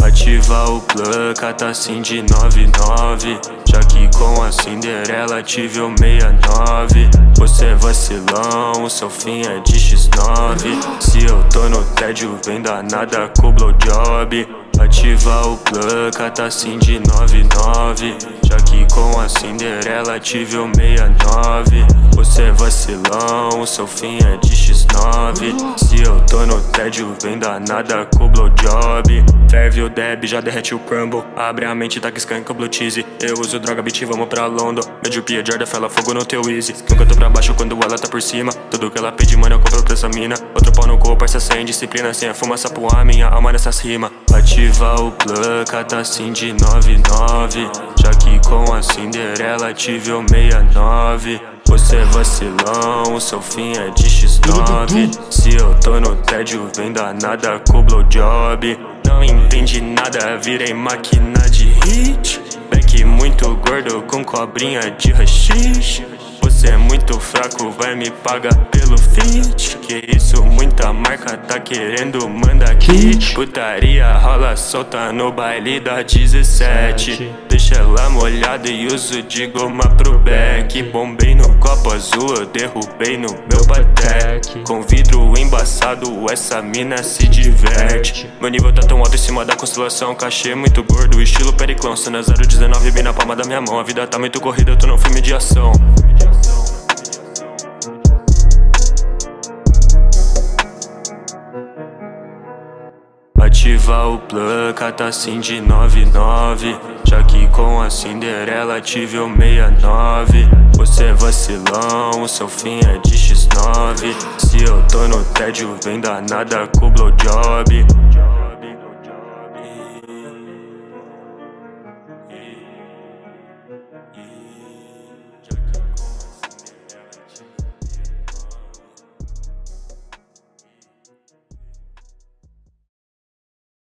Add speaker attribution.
Speaker 1: Ativar o placa, tá assim de 99. Já que com a Cinderela tive o 69. Você é vacilão, o seu fim é de X9. Se eu tô no tédio, vem danada com o blowjob. Ativar o placa, tá assim de 99. Já que com a Cinderela tive o 69. Você é vacilão, o seu fim é de X9. Se eu tô no tédio, vem danada com o blowjob. Ferve o deb, já derrete o crumble. Abre a mente, taca skank, blue cheese. Eu uso droga, bitch, vamos pra London. Mediopia, Jordan, fala fogo no teu easy. Nunca tô pra baixo quando ela tá por cima. Tudo que ela pede, mano, eu compro pra essa mina. Outro pau no corpo, parça sem disciplina. Sem a fumaça pro ar, minha alma nessas rimas. Ativar o placa, tá assim de 99. Já que com a Cinderela tive o 69. Você é vacilão, o seu fim é de X9. Se eu tô no tédio, vem danada com o blowjob. Não entendi nada, virei máquina de hit. Back muito gordo com cobrinha de rachixe. Você é muito fraco, vai me pagar pelo fit. Que isso, muita marca tá querendo, manda kit. Putaria rola solta no baile da 17. Deixa ela molhada e uso de goma pro back. Bombei no copo azul, eu derrubei no meu Patek. Com vidro embaçado, essa mina se diverte. Meu nível tá tão alto em cima da constelação. Cachê muito gordo, estilo periclão. Cena 019 bem na palma da minha mão. A vida tá muito corrida, eu tô num filme de ação. Ativar o placa, tá assim de 99. Já que com a Cinderela tive o 69. Você é vacilão, o seu fim é de X9. Se eu tô no tédio, vem danada com o blowjob.